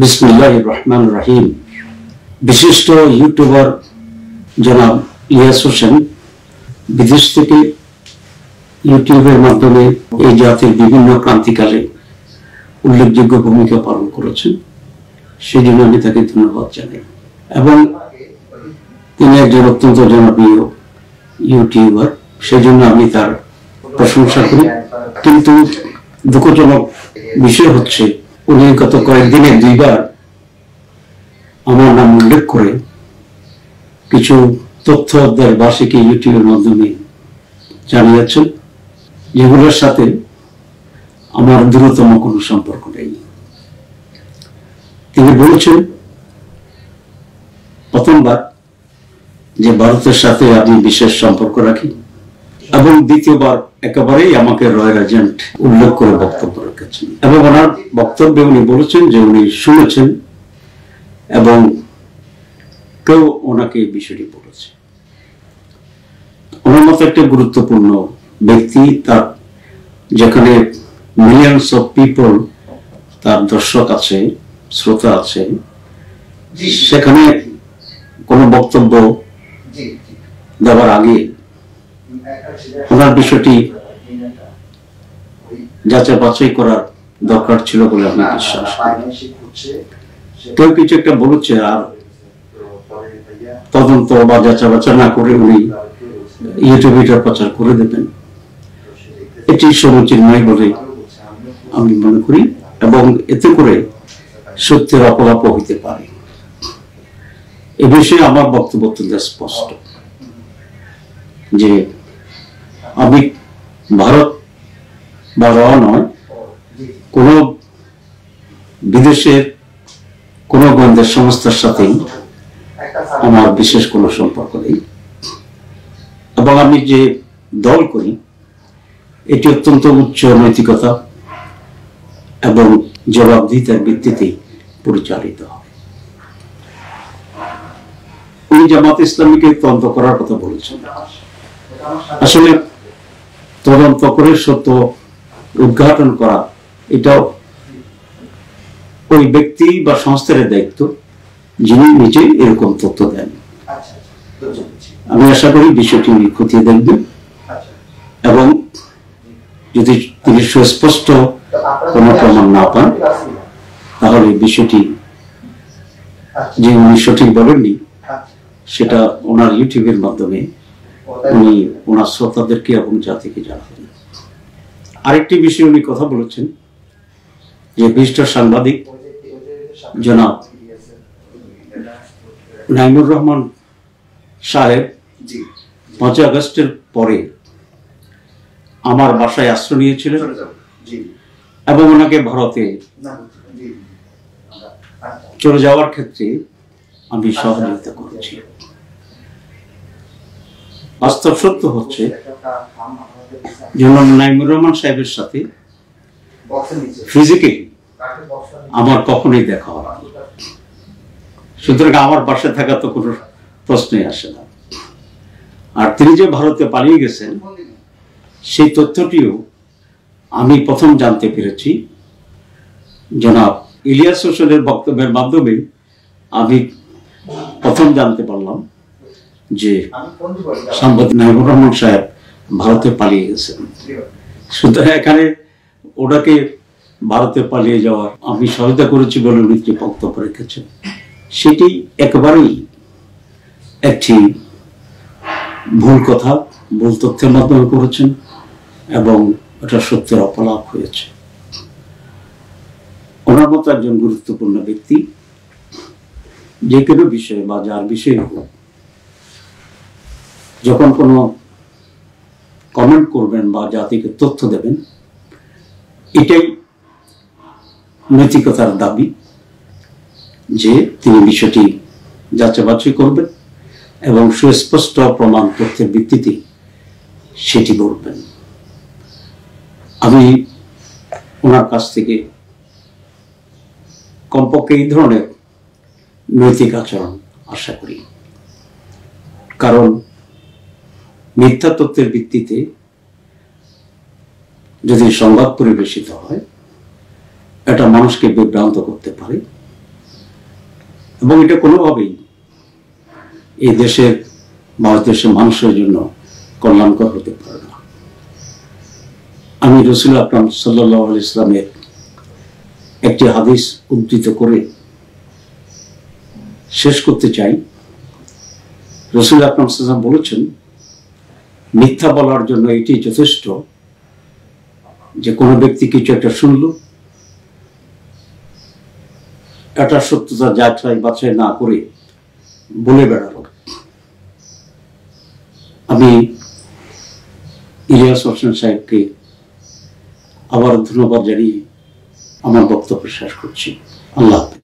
বিসমিল্লাহির রহমানির রহিম। বিশিষ্ট ইউটিউবার জনাব ইলিয়াস হোসেন বিদেশ থেকে ইউটিউবের মাধ্যমে এই জাতির বিভিন্ন ক্রান্তিকালে উল্লেখযোগ্য ভূমিকা পালন করেছেন, সেই জন্য আমি তাকে ধন্যবাদ জানাই। এবং তিনি একজন অত্যন্ত জনপ্রিয় ইউটিউবার, সেই জন্য আমি তার প্রশংসা করি। কিন্তু দুঃখজনক বিষয় হচ্ছে, উনি গত কয়েকদিনে দুইবার আমার নাম উল্লেখ করে কিছু তথ্য দেশবাসীকে ইউটিউবের মাধ্যমে জানিয়েছেন, যেগুলোর সাথে আমার দূরতম কোনো সম্পর্ক নেই। তিনি বলেছেন প্রথমবার যে ভারতের সাথে আমি বিশেষ সম্পর্ক রাখি, এবং দ্বিতীয়বার একেবারেই আমাকে রয়্যাল এজেন্ট উল্লেখ করে বক্তব্য রেখেছেন। এবং ওনার বক্তব্যে উনি বলেছেন যে উনি শুনেছেন এবং কেউ ওনাকে এই বিষয়টি বলেছে। ওনার মতো একটা গুরুত্বপূর্ণ ব্যক্তি, তার যেখানে মিলিয়নস অফ পিপল তার দর্শক আছে, শ্রোতা আছে, সেখানে কোনো বক্তব্য দেওয়ার আগে ওনার বিষয়টি যাচাই বাছাই করার দরকার ছিল বলে আমি বিশ্বাস করি। কেউ কিছু একটা বলেছে আর তদন্ত বা যাচাই বাছাই না করে উনি ইউটিউবে প্রচার করে দেবেন, এটি সমীচীন নয় বলে আমি মনে করি। এবং এতে করে সত্যের অপলাপ হইতে পারে। এ বিষয়ে আমার বক্তব্য অত্যন্ত স্পষ্ট যে আমি ভারত বা নয়, কোন বিদেশের কোন গোয়েন্দা সংস্থার সাথে আমার বিশেষ কোনো সম্পর্ক নেই। এবং আমি যে দল করি এটি অত্যন্ত উচ্চ নৈতিকতা এবং জবাবদিহিতার ভিত্তিতে পরিচালিত হবে। উনি জামাত ইসলামীকে তদন্ত করার কথা বলেছেন। আসলে তদন্ত করে সত্য উদ্ঘাটন করা এটা ওই ব্যক্তি বা সংস্থার দায়িত্ব, যিনি নিজে এরকম তথ্য দেন। আমি আশা করি বিষয়টি উনি খতিয়ে দেখবেন এবং যদি তিনি সুস্পষ্ট কোনো প্রমাণ না পান, তাহলে বিষয়টি যে উনি সঠিক বলেননি সেটা ওনার ইউটিউবের মাধ্যমে উনি ওনার শ্রোতাদেরকে এবং জাতিকে জানাবেন। আরেকটি বিষয়ে উনি কথা বলেছেন যে বিশিষ্ট সাংবাদিক জনাব নাইমুর রহমান সাহেব 5 আগস্টের পরে আমার বাসায় আশ্রয় নিয়েছিলেন এবং ওনাকে ভারতে চলে যাওয়ার ক্ষেত্রে আমি সহযোগিতা করেছি। বাস্তব সত্য হচ্ছে জনাব নাইমুর রহমান সাহেবের সাথে ফিজিক্যালি আমার কখনোই দেখা হয়নি, সুতরাং আমার বাসায় থাকা তো কোনো প্রশ্নই আসে না। আর তিনি যে ভারতে পালিয়ে গেছেন সেই তথ্যটিও আমি প্রথম জানতে পেরেছি জনাব ইলিয়াস হোসেনের বক্তব্যের মাধ্যমে। আমি প্রথম জানতে পারলাম যে সাংবাদিক নাইমুর রহমান সাহেব ভারতে পালিয়ে গেছেন। সুতরাং এখানে ওনাকে ভারতে পালিয়ে যাওয়ার আমি সহায়তা করেছি বলে উনি যে বক্তব্য রেখেছেন, সেটি একেবারেই একটি ভুল কথা, ভুল তথ্যের মাধ্যমে করেছেন এবং এটা সত্যের অপলাপ হয়েছে। ওনার মতো একজন গুরুত্বপূর্ণ ব্যক্তি যে কোনো বিষয়ে বা যার বিষয়ে হোক, যখন কোনো কমেন্ট করবেন বা জাতিকে তথ্য দেবেন, এটাই নৈতিকতার দাবি যে তিনি বিষয়টি যাচাই বাছাই করবেন এবং সুস্পষ্ট প্রমাণ তথ্যের ভিত্তিতে সেটি বলবেন। আমি ওনার কাছ থেকে কমপক্ষে এই ধরনের নৈতিক আচরণ আশা করি, কারণ মিথ্যা তথ্যের ভিত্তিতে যদি সংবাদ পরিবেশিত হয়, এটা মানুষকে বিভ্রান্ত করতে পারে এবং এটা কোনোভাবেই এই দেশের ভারতদেশের মানুষের জন্য কল্যাণকর হতে পারে না। আমি রাসূল আকরাম সাল্লাল্লাহু আলাইহি ওয়াসাল্লামের একটি হাদিস উদ্ধৃত করে শেষ করতে চাই। রাসূল আকরাম সাল্লাল্লাহু আলাইহি ওয়াসাল্লাম বলেছেন, মিথ্যা বলার জন্য এটি যথেষ্ট যে কোনো ব্যক্তি কিছু একটা শুনল, এটা সত্যতা যাচাই বাছাই না করে বলে বেড়ালো। আমি ইলিয়াস হোসেন সাহেবকে আবার ধন্যবাদ জানিয়ে আমার বক্তব্য শেষ করছি। আল্লাহ হাফেজ।